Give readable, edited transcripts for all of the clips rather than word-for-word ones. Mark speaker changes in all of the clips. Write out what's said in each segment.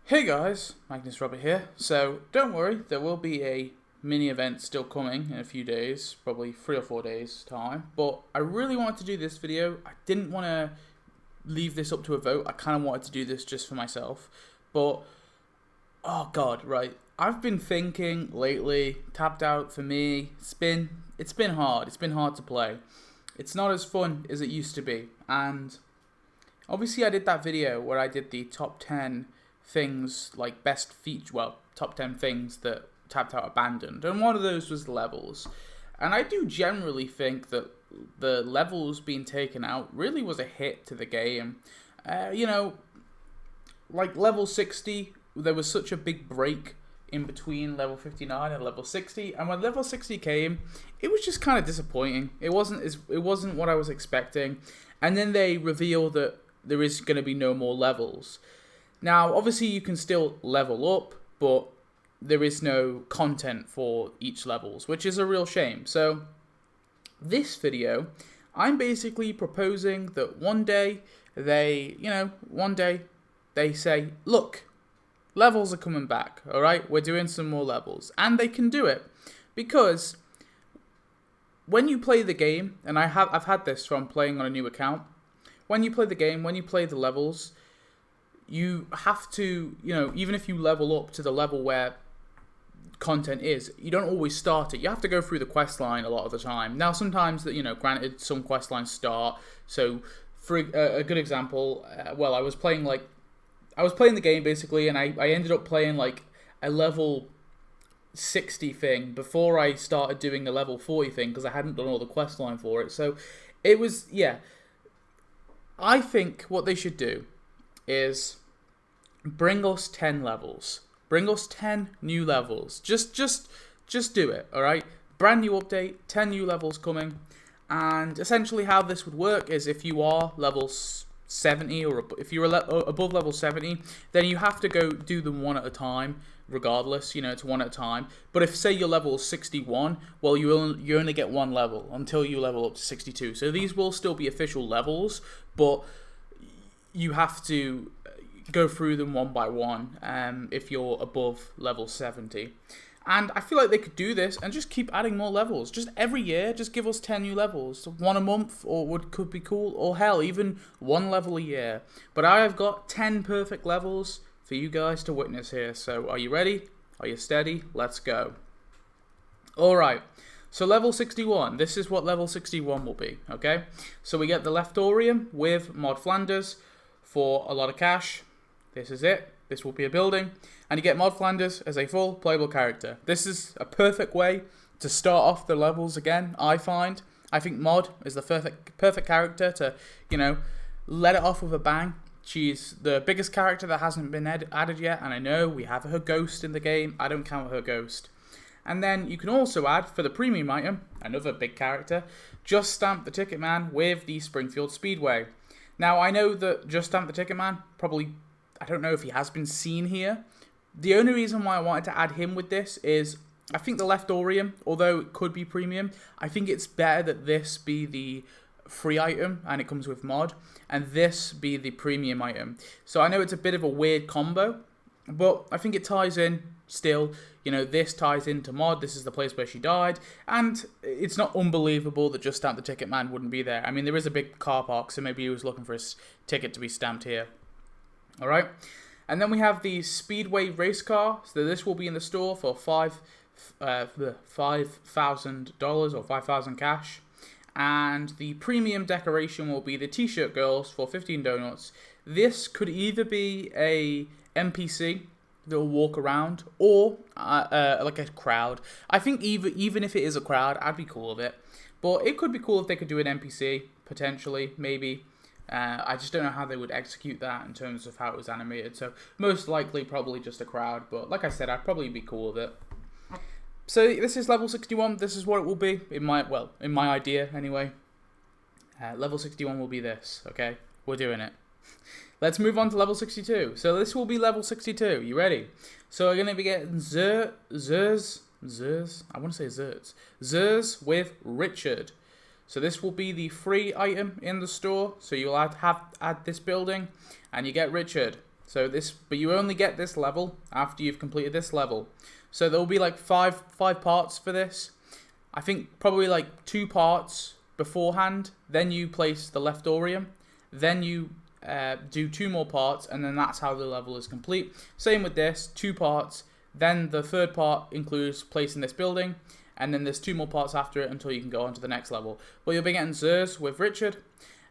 Speaker 1: Hey guys, Magnus here. So don't worry, there will be a mini event still coming in a few days, probably 3 or 4 days time. But I really wanted to do this video. I didn't want to leave this up to a vote. I kind of wanted to do this just for myself. But oh god, right. I've been thinking lately, tapped out for me. It's been hard. It's been hard to play. It's not as fun as it used to be. And obviously I did that video where I did the top 10 things, like best feature, well, top 10 things that Tapped Out abandoned, and one of those was the levels. And I do generally think that the levels being taken out really was a hit to the game. You know, like level 60, there was such a big break in between level 59 and level 60, and when level 60 came, it was just kind of disappointing. It wasn't what I was expecting, and then they reveal that there is going to be no more levels. Now, obviously, you can still level up, but there is no content for each levels, which is a real shame. So, this video, I'm basically proposing that one day they say, look, levels are coming back, alright? We're doing some more levels. And they can do it. Because when you play the game, and I've had this from playing on a new account, when you play the game, when you play the levels, you have to, even if you level up to the level where content is, you don't always start it. You have to go through the quest line a lot of the time. Now, sometimes that, granted, some quest lines start. So, for a good example, I was playing the game basically, and I ended up playing like a level 60 thing before I started doing a level 40 thing because I hadn't done all the quest line for it. So, it was, yeah. I think what they should do is bring us 10 levels. Bring us 10 new levels. Just do it, alright? Brand new update, 10 new levels coming. And essentially how this would work is if you are level 70, or if you're above level 70, then you have to go do them one at a time, regardless, it's one at a time. But if, say, you're level 61, well, you only get one level until you level up to 62. So these will still be official levels, but you have to go through them one by one if you're above level 70. And I feel like they could do this and just keep adding more levels. Just every year, just give us 10 new levels. One a month or could be cool. Or hell, even one level a year. But I have got 10 perfect levels for you guys to witness here. So are you ready? Are you steady? Let's go. Alright. So level 61, this is what level 61 will be, okay? So we get the Leftorium with Mod Flanders for a lot of cash. This is it. This will be a building. And you get Mod Flanders as a full playable character. This is a perfect way to start off the levels again, I find. I think Mod is the perfect character to, let it off with a bang. She's the biggest character that hasn't been added yet, and I know we have her ghost in the game. I don't count her ghost. And then you can also add, for the premium item, another big character, Just Stamp the Ticket Man with the Springfield Speedway. Now, I know that Just Stamp the Ticket Man, probably, I don't know if he has been seen here. The only reason why I wanted to add him with this is, I think the Leftorium, although it could be premium, I think it's better that this be the free item, and it comes with mod, and this be the premium item. So I know it's a bit of a weird combo, but I think it ties in still. This ties into Mod. This is the place where she died, and it's not unbelievable that Just Stamp the Ticket Man wouldn't be there. I mean, there is a big car park, so maybe he was looking for his ticket to be stamped here. Alright, and then we have the Speedway race car. So this will be in the store for $5,000 or 5,000 cash. And the premium decoration will be the T-shirt girls for 15 donuts. This could either be a NPC that will walk around, or like a crowd. I think even if it is a crowd, I'd be cool with it. But it could be cool if they could do an NPC, potentially, maybe. I just don't know how they would execute that in terms of how it was animated. So most likely probably just a crowd. But like I said, I'd probably be cool with it. So this is level 61. This is what it will be. In my idea anyway. Level 61 will be this. Okay, we're doing it. Let's move on to level 62. So this will be level 62. You ready? So we're going to be getting Zers. I want to say Zers. Zers with Richard. So this will be the free item in the store. So you'll add this building, and you get Richard. So but you only get this level after you've completed this level. So there will be like five parts for this. I think probably like 2 parts beforehand. Then you place the Leftorium. Then you do 2 more parts, and then that's how the level is complete. Same with this, 2 parts. Then the 3rd part includes placing this building, and then there's 2 more parts after it until you can go on to the next level. But you'll be getting Zers with Richard.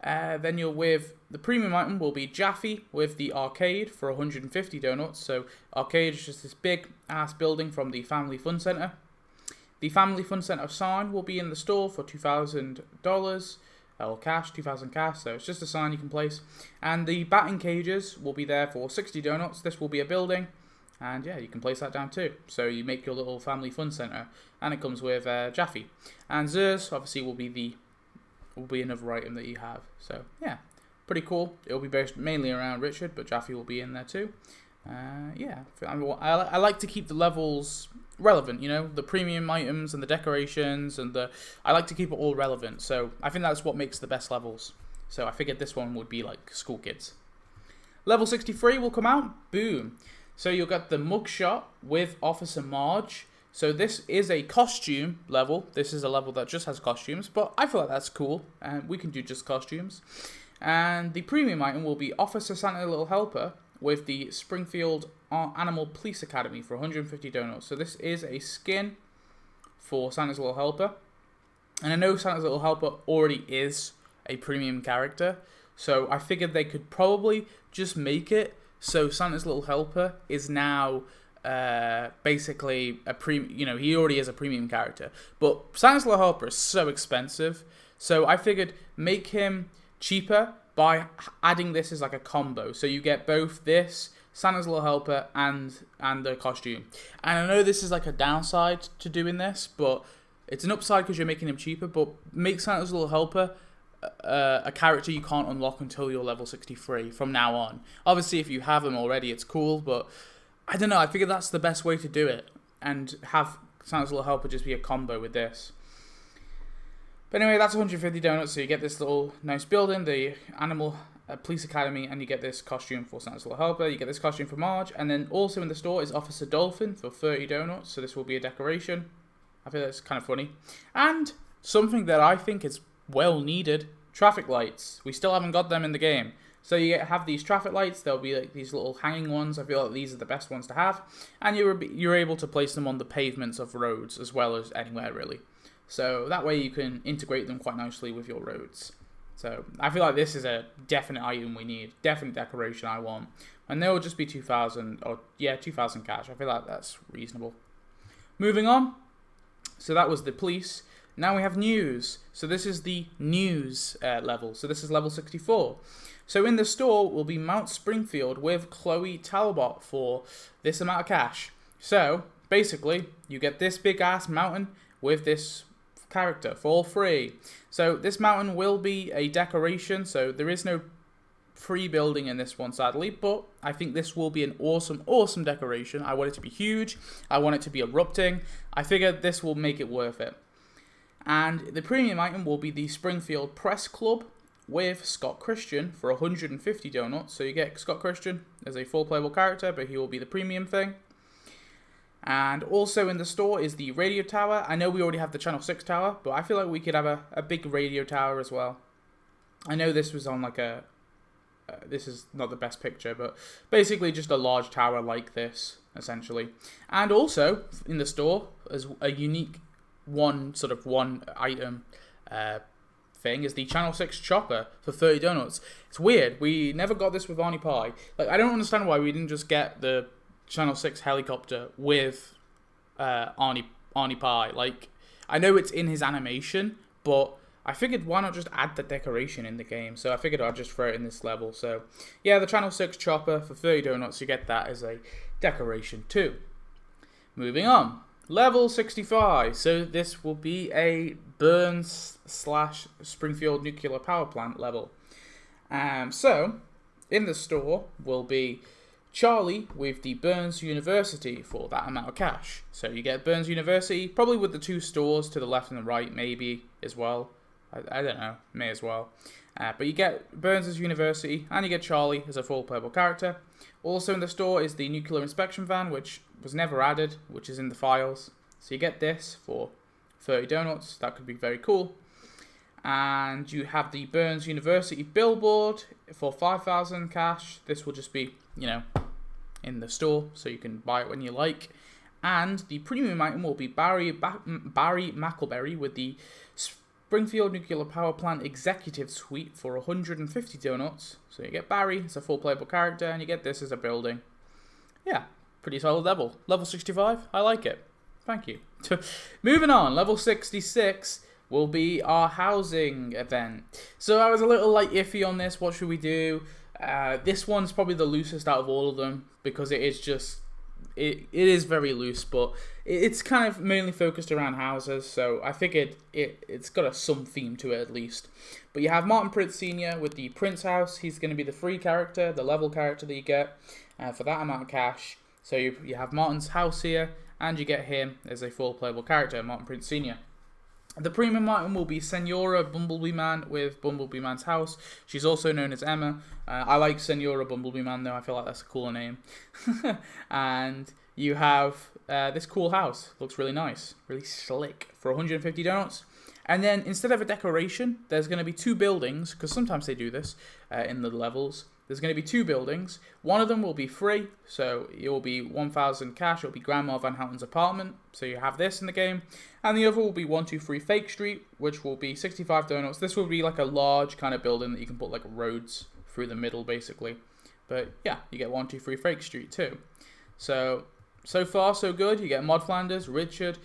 Speaker 1: Then you'll with the premium item will be Jaffe with the arcade for 150 donuts. So arcade is just this big ass building from the Family Fun Center. The Family Fun Center sign will be in the store for $2,000 or cash, 2,000 cash. So it's just a sign you can place. And the batting cages will be there for 60 donuts. This will be a building. And yeah, you can place that down too. So you make your little Family Fun Center, and it comes with Jaffe. And Zers obviously will be another item that you have. So yeah, pretty cool. It'll be based mainly around Richard, but Jaffe will be in there too. Yeah, I like to keep the levels relevant. You know, the premium items and the decorations and I like to keep it all relevant. So I think that's what makes the best levels. So I figured this one would be like school kids. Level 63 will come out. Boom. So you'll get the mugshot with Officer Marge. So this is a costume level. This is a level that just has costumes, but I feel like that's cool, and we can do just costumes. And the premium item will be Officer Santa Little Helper with the Springfield Animal Police Academy for 150 donuts. So this is a skin for Santa's Little Helper. And I know Santa's Little Helper already is a premium character, so I figured they could probably just make it so Santa's Little Helper is now basically he already is a premium character. But Santa's Little Helper is so expensive, so I figured make him cheaper by adding this as like a combo. So you get both this, Santa's Little Helper, and the costume. And I know this is like a downside to doing this, but it's an upside because you're making him cheaper. But make Santa's Little Helper a character you can't unlock until you're level 63 from now on. Obviously, if you have them already, it's cool, but I don't know. I figure that's the best way to do it, and have Santa's Little Helper just be a combo with this. But anyway, that's 150 donuts, so you get this little nice building, the Animal Police Academy, and you get this costume for Santa's Little Helper, you get this costume for Marge, and then also in the store is Officer Dolphin for 30 donuts, so this will be a decoration. I feel that's kind of funny. And something that I think is well needed, traffic lights. We still haven't got them in the game. So you have these traffic lights, there'll be like these little hanging ones. I feel like these are the best ones to have. And you're able to place them on the pavements of roads as well as anywhere really. So that way you can integrate them quite nicely with your roads. So I feel like this is a definite item we need, definite decoration I want. And they will just be 2,000, or yeah, 2,000 cash. I feel like that's reasonable. Moving on. So that was the police. Now we have news. So this is the news level. So this is level 64. So in the store will be Mount Springfield with Chloe Talbot for this amount of cash. So basically, you get this big ass mountain with this character for free. So this mountain will be a decoration. So there is no free building in this one, sadly, but I think this will be an awesome decoration. I want it to be huge. I want it to be erupting. I figured this will make it worth it. And the premium item will be the Springfield Press Club with Scott Christian for 150 donuts. So you get Scott Christian as a full playable character, but he will be the premium thing. And also in the store is the radio tower. I know we already have the Channel 6 tower, but I feel like we could have a big radio tower as well. I know this was on like this is not the best picture, but basically just a large tower like this, essentially. And also in the store as a unique one item thing is the Channel 6 chopper for 30 donuts. It's weird. We never got this with Arnie Pie. Like, I don't understand why we didn't just get the Channel 6 helicopter with Arnie Pie. Like, I know it's in his animation, but I figured why not just add the decoration in the game. So I figured I'd just throw it in this level. So yeah, the Channel 6 chopper for 30 donuts, you get that as a decoration too. Moving on. Level 65. So this will be a Burns/Springfield Nuclear Power Plant level. So in the store will be Charlie with the Burns University for that amount of cash. So you get Burns University, probably with the 2 stores to the left and the right, maybe as well. I don't know, may as well. But you get Burns' University, and you get Charlie as a full playable character. Also in the store is the Nuclear Inspection Van, which was never added, which is in the files. So you get this for 30 donuts. That could be very cool. And you have the Burns University billboard for 5,000 cash. This will just be, in the store, so you can buy it when you like. And the premium item will be Barry McElberry with the Springfield Nuclear Power Plant Executive Suite for 150 donuts. So you get Barry as a full playable character, and you get this as a building. Yeah, pretty solid level. Level 65, I like it. Thank you. Moving on, level 66 will be our housing event. So I was a little iffy on this. What should we do? This one's probably the loosest out of all of them because it is just it is very loose, but it's kind of mainly focused around houses. So I figured it's got some theme to it at least. But you have Martin Prince Sr. with the Prince House. He's going to be the free character, the level character that you get for that amount of cash. So you have Martin's house here, and you get him as a full playable character, Martin Prince Sr. The premium item will be Senora Bumblebee Man with Bumblebee Man's house. She's also known as Emma. I like Senora Bumblebee Man though. I feel like that's a cooler name. And you have this cool house. Looks really nice. Really slick for 150 donuts. And then instead of a decoration, there's going to be 2 buildings, because sometimes they do this in the levels. There's going to be 2 buildings. One of them will be free, so it will be 1,000 cash. It will be Grandma Van Houten's apartment, so you have this in the game. And the other will be 123 Fake Street, which will be 65 donuts. This will be like a large kind of building that you can put like roads through the middle, basically. But yeah, you get 123 Fake Street too. So far so good. You get Mod Flanders, Richard,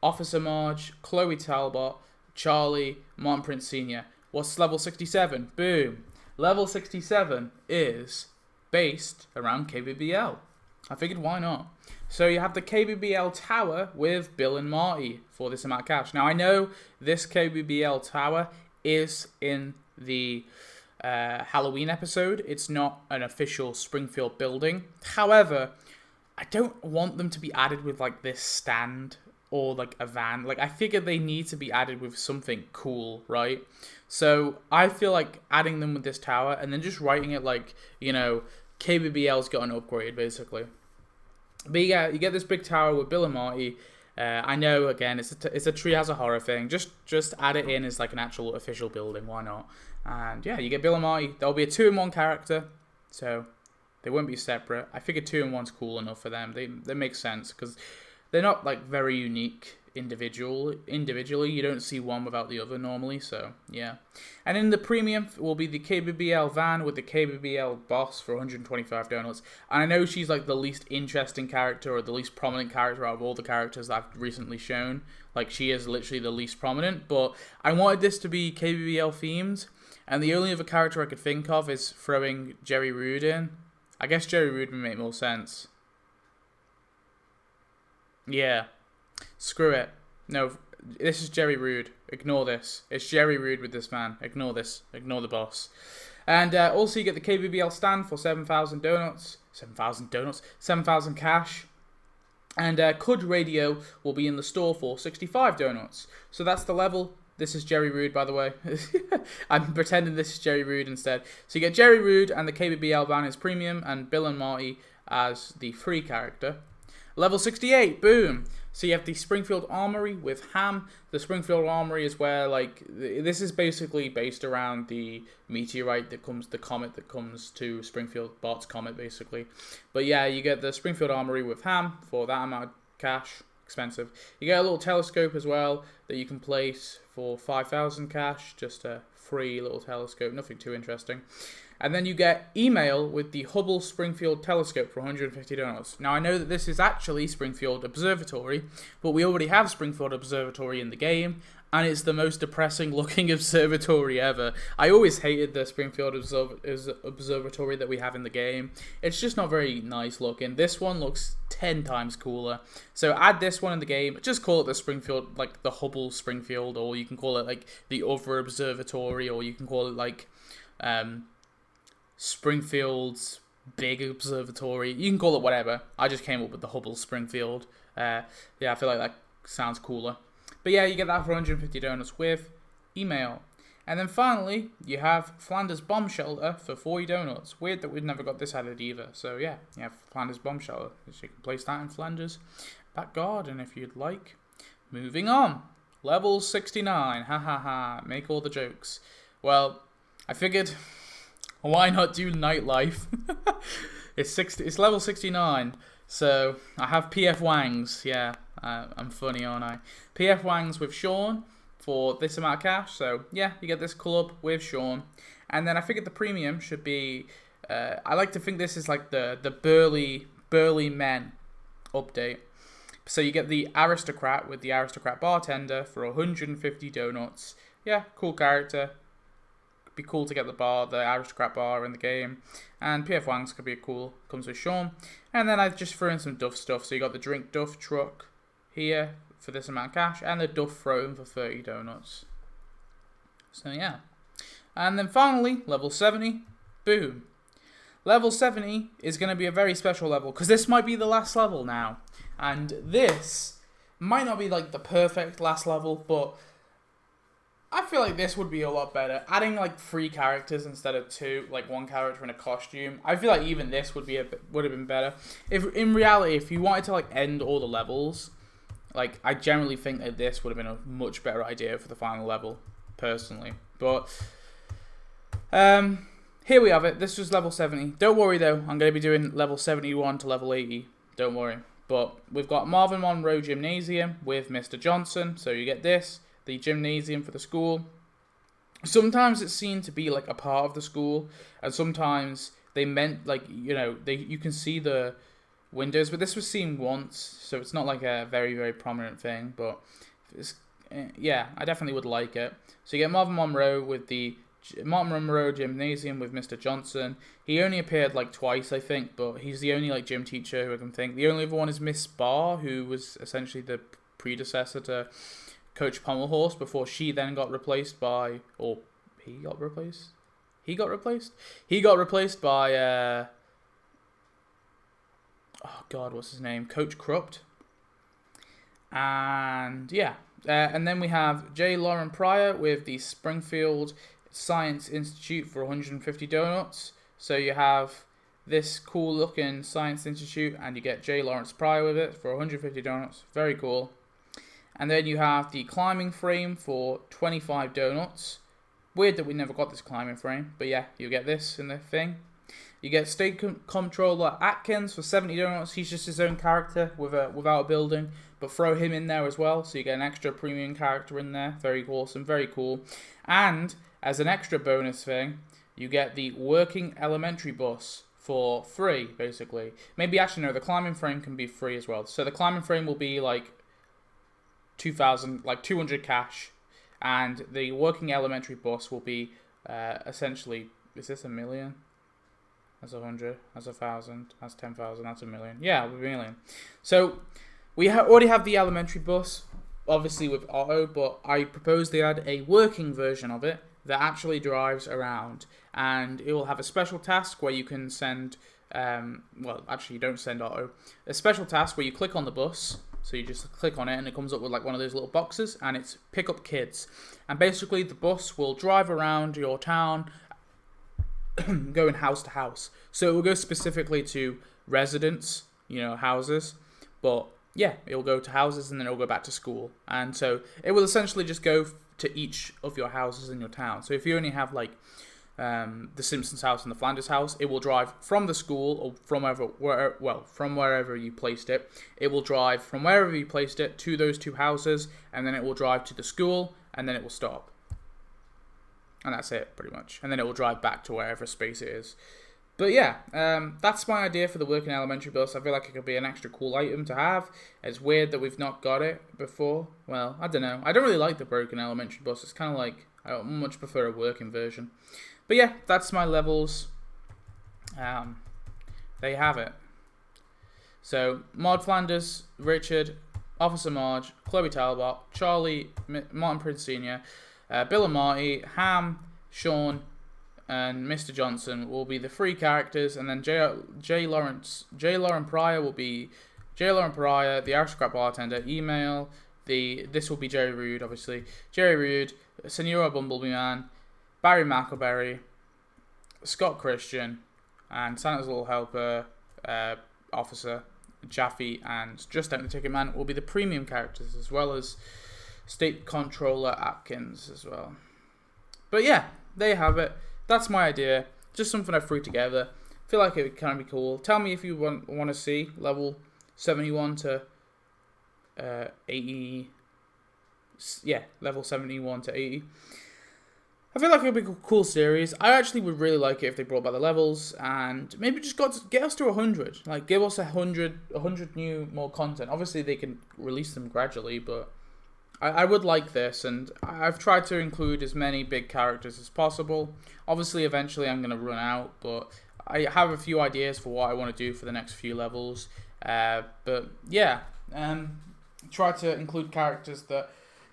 Speaker 1: Officer Marge, Chloe Talbot, Charlie, Martin Prince Sr. What's level 67? Boom. Level 67 is based around KBBL. I figured why not? So you have the KBBL Tower with Bill and Marty for this amount of cash. Now I know this KBBL Tower is in the Halloween episode. It's not an official Springfield building. However, I don't want them to be added with like this stand or like a van. Like I figure they need to be added with something cool, right? So I feel like adding them with this tower and then just writing it like, KBBL's got an upgrade basically. But yeah, you get this big tower with Bill and Marty. I know again it's a Treehouse of Horror thing. Just add it in as like an actual official building. Why not? And yeah, you get Bill and Marty. There'll be a 2-in-1 character, so they won't be separate. I figured 2-in-1's cool enough for them. They make sense because they're not like very unique individually. You don't see one without the other normally, so yeah. And in the premium will be the KBBL van with the KBBL boss for 125 donuts. And I know she's like the least interesting character or the least prominent character out of all the characters that I've recently shown. Like she is literally the least prominent, but I wanted this to be KBBL themed, and the only other character I could think of is throwing Jerry Rude in. I guess Jerry Rude would make more sense. Yeah. Screw it. No, this is Jerry Rude. Ignore this. It's Jerry Rude with this man. Ignore this. Ignore the boss. And also you get the KBBL stand for 7,000 donuts. 7,000 donuts? 7,000 cash. And Cud Radio will be in the store for 65 donuts. So that's the level. This is Jerry Rude, by the way. I'm pretending this is Jerry Rude instead. So you get Jerry Rude and the KBBL van is premium, and Bill and Marty as the free character. Level 68, boom. So you have the Springfield Armory with Ham. The Springfield Armory is where, like, this is basically based around the meteorite the comet that comes to Springfield, Bart's Comet, basically. But yeah, you get the Springfield Armory with Ham for that amount of cash. Expensive. You get a little telescope as well that you can place for 5,000 cash. Just a free little telescope, nothing too interesting. And then you get email with the Hubble Springfield Telescope for 150 donuts. Now, I know that this is actually Springfield Observatory, but we already have Springfield Observatory in the game, and it's the most depressing looking observatory ever. I always hated the Springfield Observatory that we have in the game. It's just not very nice looking. This one looks 10 times cooler. So add this one in the game. Just call it the Springfield, like the Hubble Springfield, or you can call it like the other observatory, or you can call it like Springfield's big observatory. You can call it whatever. I just came up with the Hubble Springfield. Yeah, I feel like that sounds cooler. But yeah, you get that for 150 donuts with email. And then finally, you have Flanders Bomb Shelter for 40 donuts. Weird that we've never got this added either. So yeah, you have Flanders Bomb Shelter. So you can place that in Flanders' back garden if you'd like. Moving on. Level 69. Ha ha ha. Make all the jokes. Well, I figured, why not do nightlife? It's level 69. So I have PF Wangs. Yeah, I'm funny, aren't I? PF Wangs with Sean for this amount of cash. So yeah, you get this club with Sean. And then I figured the premium should be, I like to think this is like the burly men update. So you get the aristocrat with the aristocrat bartender for 150 donuts. Yeah, cool character. Be cool to get the aristocrat bar in the game. And PF Wangs could be cool. Comes with Sean. And then I just threw in some Duff stuff. So you got the drink Duff truck here for this amount of cash. And the Duff throne for 30 donuts. So yeah. And then finally, level 70. Boom. Level 70 is going to be a very special level, because this might be the last level now. And this might not be like the perfect last level, but I feel like this would be a lot better. Adding like 3 characters instead of 2, like 1 character in a costume. I feel like even this would have been better. If in reality, if you wanted to like end all the levels, like I generally think that this would have been a much better idea for the final level, personally. But here we have it. This was level 70. Don't worry though, I'm going to be doing level 71 to level 80. Don't worry. But we've got Marvin Monroe Gymnasium with Mr. Johnson. So you get this, the gymnasium for the school. Sometimes it's seen to be like a part of the school, and sometimes they meant like, you know, you can see the windows, but this was seen once, so it's not like a very, very prominent thing. But it's, yeah, I definitely would like it. So you get Marvin Monroe with the Martin Monroe Gymnasium with Mr. Johnson. He only appeared like twice, I think, but he's the only like gym teacher who I can think. The only other one is Miss Barr, who was essentially the predecessor to Coach Pommelhorse before she then got replaced by, or he got replaced? He got replaced? He got replaced by, oh God, what's his name? Coach Krupt. And yeah, and then we have J. Lauren Pryor with the Springfield Science Institute for 150 donuts. So you have this cool looking Science Institute, and you get J. Lawrence Pryor with it for 150 donuts. Very cool. And then you have the climbing frame for 25 donuts. Weird that we never got this climbing frame, but yeah, you get this in the thing. You get State Comptroller Atkins for 70 donuts. He's just his own character without a building, but throw him in there as well, so you get an extra premium character in there. Very awesome, very cool. And as an extra bonus thing, you get the working elementary bus for free, basically. Maybe actually no, the climbing frame can be free as well. So the climbing frame will be like 200 cash, and the working elementary bus will be essentially, is this 1 million? That's 100, that's 1,000, that's 10,000, that's 1 million. Yeah, 1 million. So we already have the elementary bus, obviously with Otto, but I propose they add a working version of it that actually drives around, and it will have a special task where you can send, well, actually you don't send Otto, a special task where you click on the bus. So you just click on it and it comes up with like one of those little boxes, and it's pick up kids. And basically the bus will drive around your town going house to house. So it will go specifically to residents, you know, houses. But yeah, it will go to houses and then it will go back to school. And so it will essentially just go to each of your houses in your town. So if you only have like the Simpsons house and the Flanders house, it will drive from the school or from wherever you placed it. It will drive from wherever you placed it to those 2 houses, and then it will drive to the school, and then it will stop. And that's it, pretty much. And then it will drive back to wherever space it is. But yeah, that's my idea for the working elementary bus. I feel like it could be an extra cool item to have. It's weird that we've not got it before. Well, I don't know. I don't really like the broken elementary bus. It's kind of like, I much prefer a working version. But yeah, that's my levels. There you have it. So, Maud Flanders, Richard, Officer Marge, Chloe Talbot, Charlie, Martin Prince Sr., Bill and Marty, Ham, Sean, and Mr. Johnson will be the 3 characters, and then J. Lauren Pryor will be J. Lauren Pryor, the aristocrat bartender. Email, this will be Jerry Rude, obviously. Jerry Rude, Senora Bumblebee Man, Barry McElberry, Scott Christian, and Santa's Little Helper, Officer, Chaffee, and Just Out the Ticket Man will be the premium characters, as well as State Controller Atkins as well. But yeah, there you have it. That's my idea. Just something I threw together. Feel like it can be cool. Tell me if you want to see level 71 to 80. Yeah, level 71 to 80. I feel like it would be a cool series. I actually would really like it if they brought back the levels and maybe just get us to 100. Like, give us 100 new more content. Obviously, they can release them gradually, but I would like this, and I've tried to include as many big characters as possible. Obviously, eventually I'm going to run out, but I have a few ideas for what I want to do for the next few levels. But yeah, try to include characters that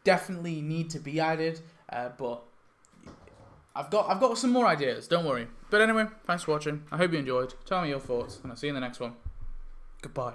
Speaker 1: definitely need to be added, but I've got some more ideas, don't worry. But anyway, thanks for watching. I hope you enjoyed. Tell me your thoughts, and I'll see you in the next one. Goodbye.